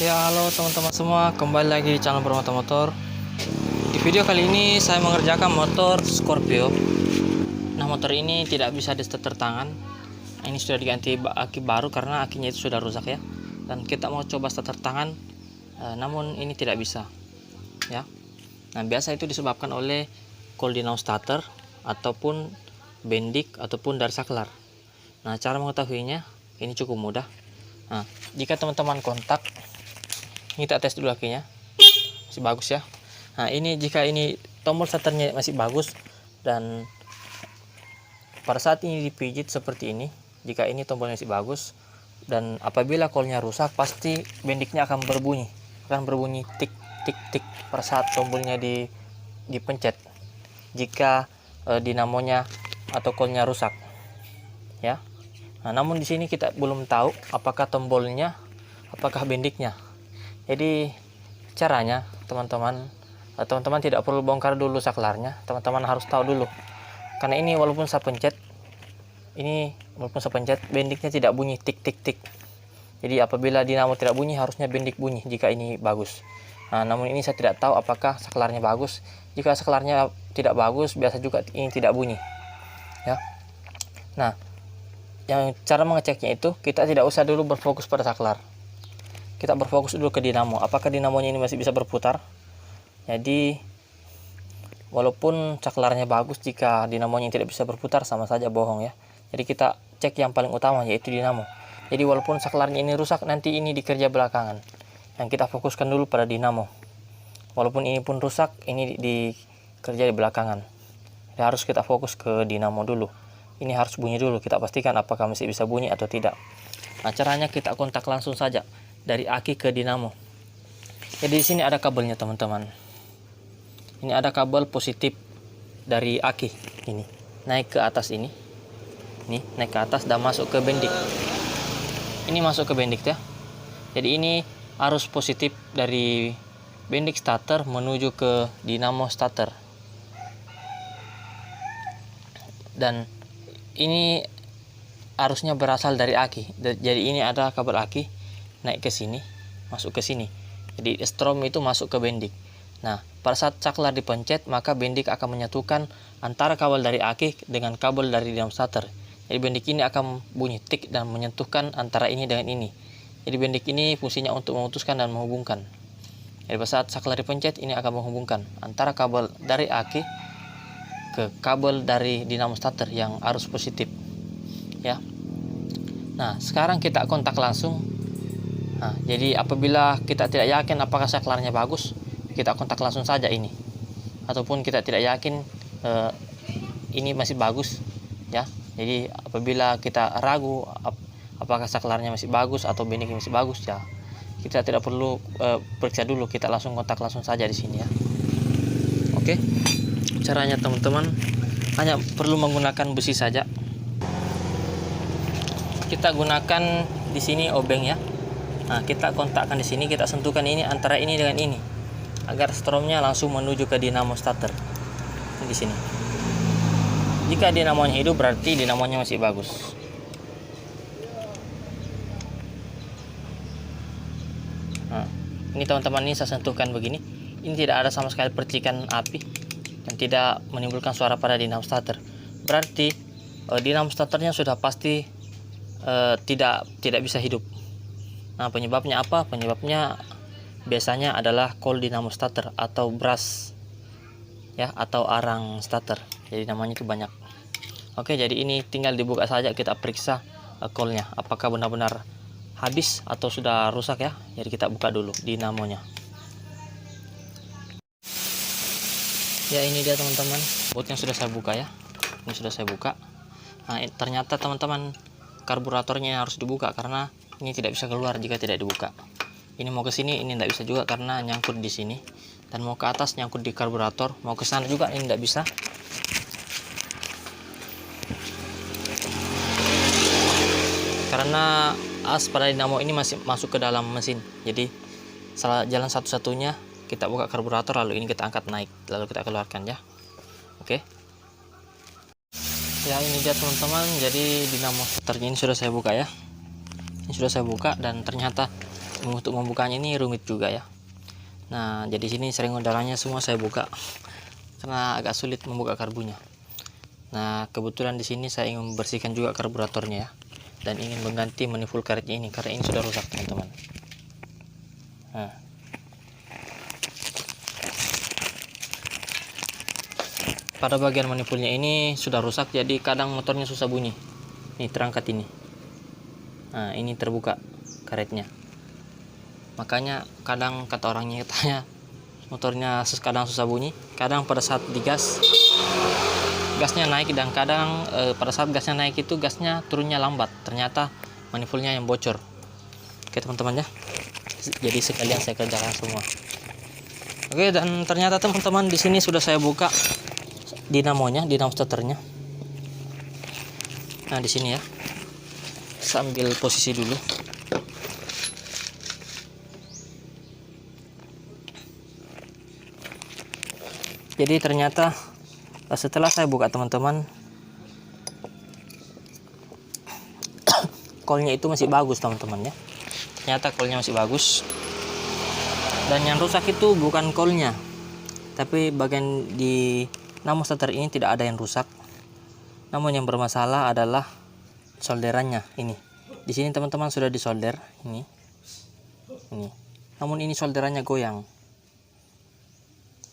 Ya, halo teman-teman semua, kembali lagi di channel Bermata Motor. Di video kali ini saya mengerjakan motor Scorpio. Nah, motor ini tidak bisa di starter tangan. Ini sudah diganti aki baru karena akinya itu sudah rusak ya. Dan kita mau coba starter tangan, namun ini tidak bisa ya. Nah, biasa itu disebabkan oleh cold dynamo starter ataupun bendik ataupun dari saklar. Nah, cara mengetahuinya ini cukup mudah. Nah, jika teman-teman kontak, kita tes dulu akinya masih bagus ya. Nah, ini jika ini tombol starternya masih bagus dan pada saat ini dipijit seperti ini, jika ini tombolnya masih bagus dan apabila kolnya rusak, pasti bendiknya akan berbunyi tik tik tik pada saat tombolnya dipencet jika dinamonya atau kolnya rusak ya. Nah, namun di sini kita belum tahu apakah tombolnya apakah bendiknya. Jadi caranya teman-teman tidak perlu bongkar dulu saklarnya, teman-teman harus tahu dulu. Karena ini walaupun saya pencet bendiknya tidak bunyi tik tik tik. Jadi apabila dinamo tidak bunyi, harusnya bendik bunyi jika ini bagus. Nah, namun ini saya tidak tahu apakah saklarnya bagus. Jika saklarnya tidak bagus, biasa juga ini tidak bunyi ya. Nah, yang cara mengeceknya itu kita tidak usah dulu berfokus pada saklar. Kita berfokus dulu ke dinamo, apakah dinamonya ini masih bisa berputar. Jadi walaupun saklarnya bagus, jika dinamonya tidak bisa berputar sama saja bohong ya. Jadi kita cek yang paling utama, yaitu dinamo. Jadi walaupun saklarnya ini rusak, nanti ini dikerja belakangan. Yang kita fokuskan dulu pada dinamo. Walaupun ini pun rusak, ini dikerja di belakangan. Jadi harus kita fokus ke dinamo dulu. Ini harus bunyi dulu, kita pastikan apakah masih bisa bunyi atau tidak. Nah, caranya kita kontak langsung saja dari aki ke dinamo. Jadi di sini ada kabelnya teman-teman. Ini ada kabel positif dari aki ini naik ke atas ini. Nih, naik ke atas dan masuk ke bendik. Ini masuk ke bendik ya. Jadi ini arus positif dari bendik starter menuju ke dinamo starter. Dan ini arusnya berasal dari aki. Jadi ini ada kabel aki naik ke sini, masuk ke sini. Jadi strom itu masuk ke bendik. Nah, pada saat saklar dipencet, maka bendik akan menyatukan antara kabel dari aki dengan kabel dari dinamo starter. Jadi bendik ini akan bunyi tik dan menyentuhkan antara ini dengan ini. Jadi bendik ini fungsinya untuk memutuskan dan menghubungkan. Jadi pada saat saklar dipencet, ini akan menghubungkan antara kabel dari aki ke kabel dari dinamo starter yang arus positif ya. Nah, sekarang kita kontak langsung. Nah, jadi apabila kita tidak yakin apakah saklarnya bagus, kita kontak langsung saja ini. Ataupun kita tidak yakin ini masih bagus ya. Jadi apabila kita ragu apakah saklarnya masih bagus atau bendiknya masih bagus ya, kita tidak perlu periksa dulu, kita langsung kontak langsung saja di sini ya. Oke. Caranya teman-teman hanya perlu menggunakan besi saja. Kita gunakan di sini obeng ya. Nah, kita kontakkan di sini, kita sentuhkan ini antara ini dengan ini agar stromnya langsung menuju ke dinamo starter. Di sini. Jika dinamonya hidup, berarti dinamonya masih bagus. Nah, ini teman-teman, ini saya sentuhkan begini. Ini tidak ada sama sekali percikan api dan tidak menimbulkan suara pada dinamo starter. Berarti dinamo starternya sudah pasti tidak bisa hidup. Nah, penyebabnya apa? Penyebabnya biasanya adalah cold dynamo starter atau brush ya, atau arang starter. Jadi namanya itu banyak. Oke, jadi ini tinggal dibuka saja, kita periksa coilnya apakah benar-benar habis atau sudah rusak ya. Jadi kita buka dulu dinamonya. Ya, ini dia teman-teman, bautnya sudah saya buka ya. Ini sudah saya buka. Nah, ternyata teman-teman karburatornya harus dibuka karena ini tidak bisa keluar jika tidak dibuka. Ini mau ke sini, ini tidak bisa juga karena nyangkut di sini, dan mau ke atas nyangkut di karburator, mau ke sana juga ini tidak bisa. Karena as pada dinamo ini masih masuk ke dalam mesin. Jadi salah jalan satu-satunya kita buka karburator, lalu ini kita angkat naik, lalu kita keluarkan ya. Oke. Ya, ini dia teman-teman, jadi dinamo starternya ini sudah saya buka ya. Ini sudah saya buka dan ternyata untuk membukanya ini rumit juga ya. Nah, jadi sini sering undalannya semua saya buka karena agak sulit membuka karbunya. Nah, kebetulan di sini saya ingin membersihkan juga karburatornya ya, dan ingin mengganti manifold karetnya ini karena ini sudah rusak teman-teman. Nah, pada bagian manifoldnya ini sudah rusak, jadi kadang motornya susah bunyi. Ini terangkat ini. Nah, ini terbuka karetnya. Makanya kadang kata orangnya katanya motornya kadang susah bunyi, kadang pada saat digas gasnya naik, dan kadang pada saat gasnya naik itu gasnya turunnya lambat. Ternyata manifoldnya yang bocor. Oke teman-teman ya. Jadi sekalian saya kerjakan semua. Oke, dan ternyata teman-teman di sini sudah saya buka dinamonya, dinamo starternya. Nah, di sini ya. Sambil posisi dulu. Jadi ternyata setelah saya buka teman-teman, kolnya itu masih bagus teman-teman ya. Ternyata kolnya masih bagus. Dan yang rusak itu bukan kolnya, tapi bagian di dinamo starter ini tidak ada yang rusak. Namun yang bermasalah adalah solderannya ini. Di sini teman-teman sudah disolder ini. Ini. Namun ini solderannya goyang.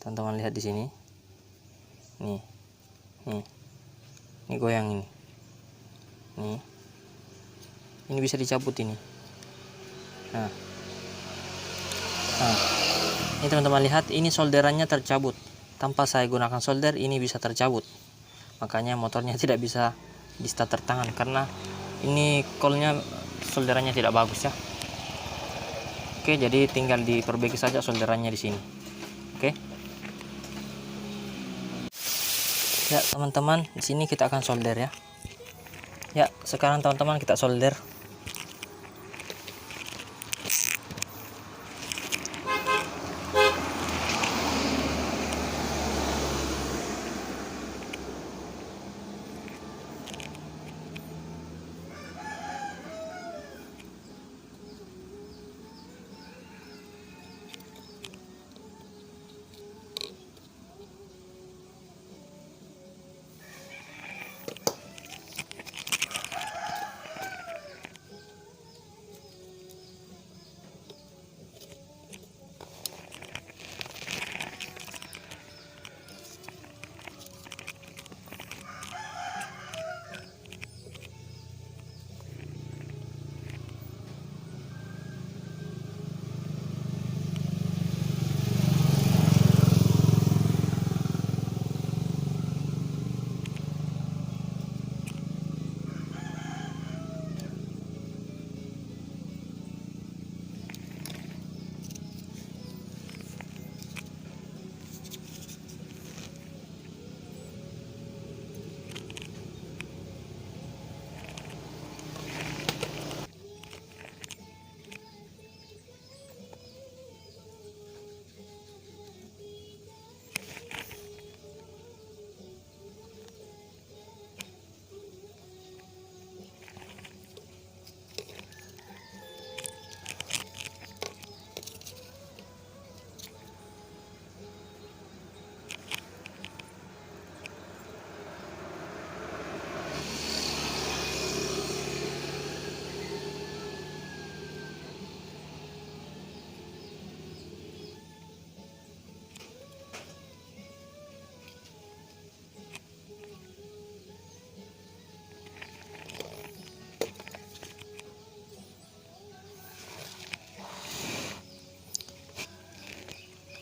Teman-teman lihat di sini. Nih. Nih. Ini goyang ini. Nih. Ini bisa dicabut ini. Nah. Nah. Ini teman-teman lihat, ini solderannya tercabut. Tanpa saya gunakan solder, ini bisa tercabut. Makanya motornya tidak bisa di starter tangan karena ini kolnya solderannya tidak bagus ya. Oke, jadi tinggal diperbaiki saja solderannya di sini. Oke. Ya teman-teman, di sini kita akan solder ya. Ya, sekarang teman-teman kita solder.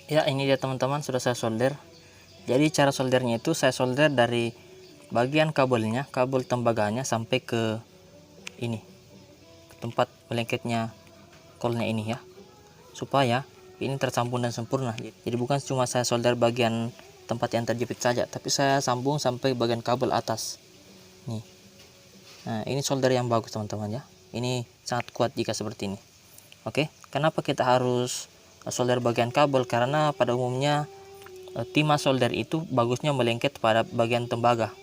Ya, ini dia teman-teman, sudah saya solder. Jadi cara soldernya itu saya solder dari bagian kabelnya, kabel tembaganya sampai ke ini, ke tempat melengketnya kolnya ini ya, supaya ini tersambung dan sempurna. Jadi bukan cuma saya solder bagian tempat yang terjepit saja, tapi saya sambung sampai bagian kabel atas nih. Nah, ini solder yang bagus teman-teman ya. Ini sangat kuat jika seperti ini. Oke, kenapa kita harus solder bagian kabel? Karena pada umumnya timah solder itu bagusnya melengket pada bagian tembaga.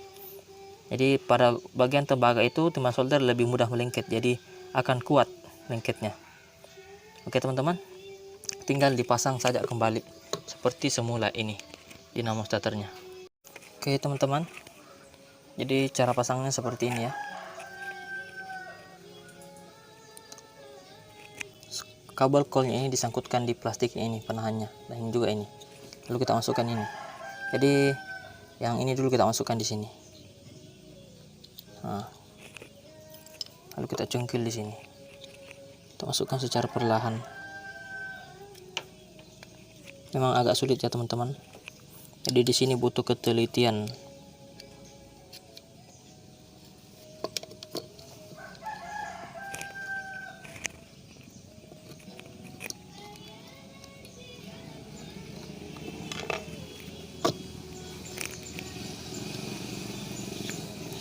Jadi pada bagian tembaga itu timah solder lebih mudah melengket, jadi akan kuat lengketnya. Oke teman-teman, tinggal dipasang saja kembali seperti semula ini dinamo starternya. Oke teman-teman, jadi cara pasangnya seperti ini ya. Kabel coilnya ini disangkutkan di plastiknya ini, penahannya, dan ini juga ini. Lalu kita masukkan ini. Jadi yang ini dulu kita masukkan di sini. Nah, lalu kita cungkil di sini. Kita masukkan secara perlahan. Memang agak sulit ya teman-teman. Jadi di sini butuh ketelitian.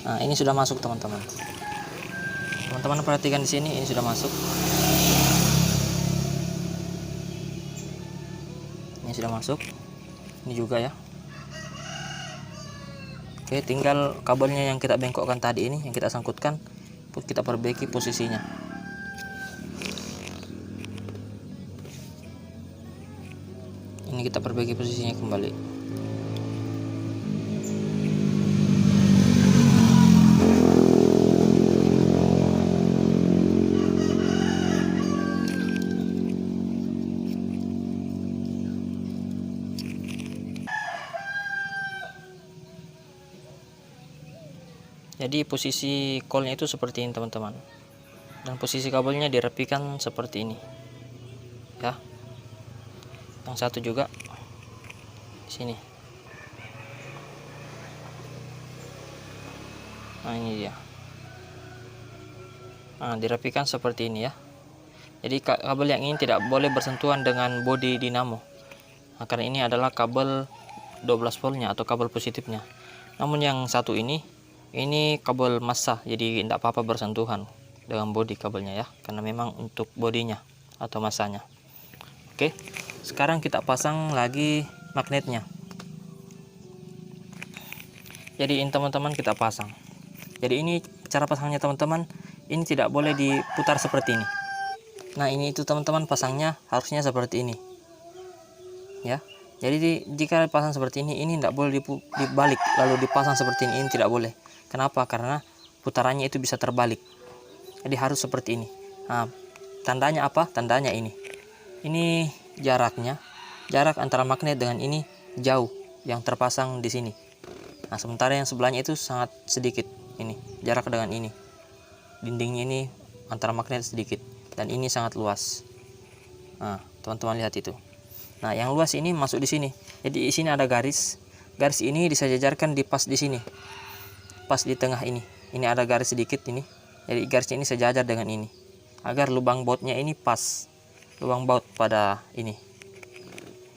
Nah, ini sudah masuk teman-teman. Teman-teman perhatikan di sini, ini sudah masuk. Ini sudah masuk. Ini juga ya. Oke, tinggal kabelnya yang kita bengkokkan tadi ini, yang kita sangkutkan, kita perbaiki posisinya. Ini kita perbaiki posisinya kembali. Jadi posisi coilnya itu seperti ini teman-teman, dan posisi kabelnya dirapikan seperti ini ya. Yang satu juga di sini. Nah ini dia. Nah dirapikan seperti ini ya. Jadi kabel yang ini tidak boleh bersentuhan dengan bodi dinamo. Nah, karena ini adalah kabel 12 voltnya atau kabel positifnya. Namun yang satu ini kabel massa, jadi tidak apa-apa bersentuhan dengan bodi kabelnya ya, karena memang untuk bodinya atau massanya. Oke, sekarang kita pasang lagi magnetnya. Jadi ini teman-teman kita pasang. Jadi ini cara pasangnya teman-teman, ini tidak boleh diputar seperti ini. Nah ini itu teman-teman, pasangnya harusnya seperti ini ya. Jadi jika pasang seperti ini tidak boleh dibalik lalu dipasang seperti ini tidak boleh. Kenapa? Karena putarannya itu bisa terbalik. Jadi harus seperti ini. Nah, tandanya apa? Tandanya ini. Ini jaraknya, jarak antara magnet dengan ini jauh yang terpasang di sini. Nah, sementara yang sebelahnya itu sangat sedikit. Ini jarak dengan ini. Dindingnya ini antara magnet sedikit dan ini sangat luas. Nah, teman-teman lihat itu. Nah, yang luas ini masuk di sini. Jadi di sini ada garis. Garis ini disejajarkan di pas di sini. Pas di tengah ini. Ini ada garis sedikit ini. Jadi garis ini sejajar dengan ini. Agar lubang bautnya ini pas. Lubang baut pada ini.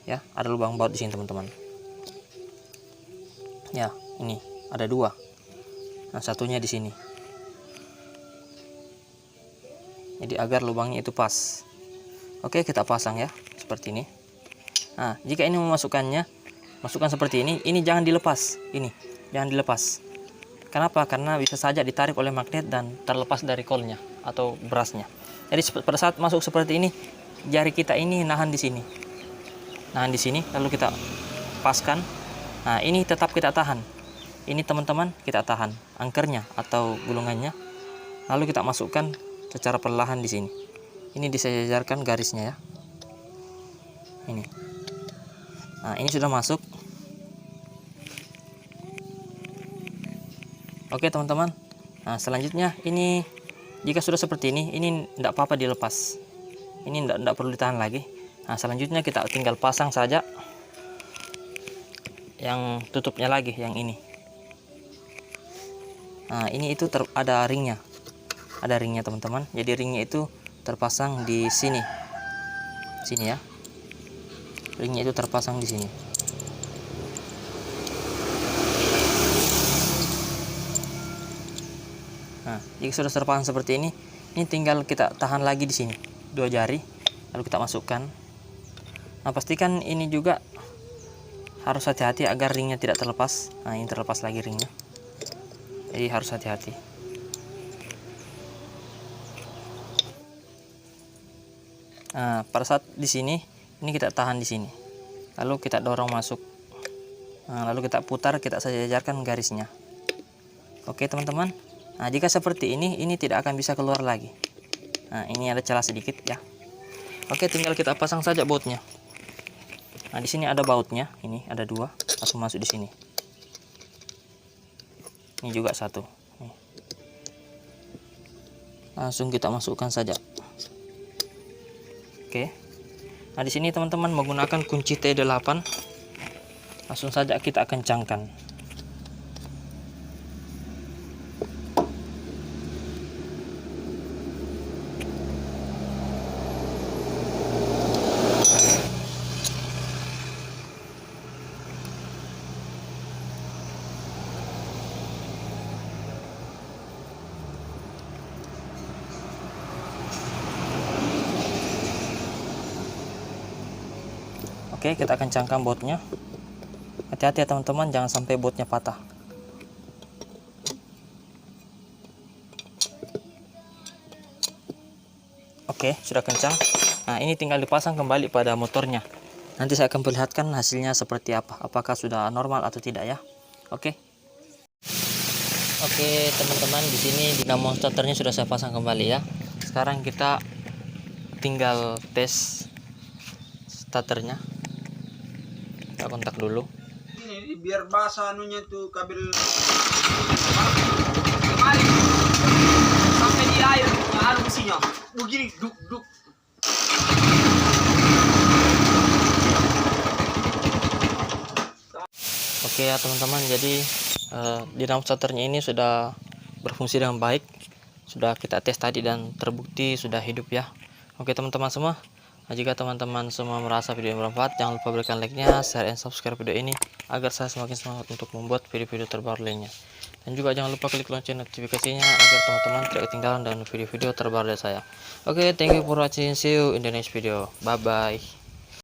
Ya, ada lubang baut di sini, teman-teman. Ya, ini ada dua. Nah, satunya di sini. Jadi agar lubangnya itu pas. Oke, kita pasang ya, seperti ini. Nah, jika ini memasukkannya, masukkan seperti ini jangan dilepas. Ini, jangan dilepas. Kenapa? Karena bisa saja ditarik oleh magnet dan terlepas dari coilnya atau berasnya. Jadi pada saat masuk seperti ini, jari kita ini nahan di sini. Nahan di sini, lalu kita paskan. Nah, ini tetap kita tahan. Ini teman-teman, kita tahan angkernya atau gulungannya. Lalu kita masukkan secara perlahan di sini. Ini disejajarkan garisnya ya. Ini. Nah, ini sudah masuk. Oke, teman-teman. Nah, selanjutnya ini jika sudah seperti ini tidak apa-apa dilepas. Ini tidak perlu ditahan lagi. Nah, selanjutnya kita tinggal pasang saja yang tutupnya lagi, yang ini. Nah, ini itu ada ringnya. Ada ringnya, teman-teman. Jadi ringnya itu terpasang di sini. Sini ya. Ringnya itu terpasang di sini. Nah, jika sudah terpasang seperti ini tinggal kita tahan lagi di sini, 2 jari, lalu kita masukkan. Nah, pastikan ini juga harus hati-hati agar ringnya tidak terlepas. Nah, ini terlepas lagi ringnya. Jadi harus hati-hati. Nah, pada saat di sini ini kita tahan di sini, lalu kita dorong masuk. Nah, lalu kita putar, kita sejajarkan garisnya. Oke teman-teman. Nah, jika seperti ini tidak akan bisa keluar lagi. Nah, ini ada celah sedikit ya. Oke, tinggal kita pasang saja bautnya. Nah, di sini ada bautnya, ini ada 2, langsung masuk di sini. Ini juga 1. Nih. Langsung kita masukkan saja. Oke. Nah, di sini teman-teman menggunakan kunci T8. Langsung saja kita kencangkan. Oke, kita kencangkan bautnya. Hati-hati ya teman-teman, jangan sampai bautnya patah. Oke, sudah kencang. Nah, ini tinggal dipasang kembali pada motornya. Nanti saya akan perlihatkan hasilnya seperti apa. Apakah sudah normal atau tidak ya. Oke. Oke, teman-teman, di sini dinamo starternya sudah saya pasang kembali ya. Sekarang kita tinggal tes starternya. Kita kontak dulu. Ini biar basah anunya tuh kabel. Sampai di air anu mesinnya. Begini duk. Oke ya teman-teman, jadi dinamo starternya ini sudah berfungsi dengan baik. Sudah kita tes tadi dan terbukti sudah hidup ya. Oke teman-teman semua. Nah, jika teman-teman semua merasa video ini bermanfaat, jangan lupa berikan like-nya, share, dan subscribe video ini agar saya semakin semangat untuk membuat video-video terbaru lainnya. Dan juga jangan lupa klik lonceng notifikasinya agar teman-teman tidak ketinggalan dengan video-video terbaru dari saya. Oke, thank you for watching. See you in the next video. Bye-bye.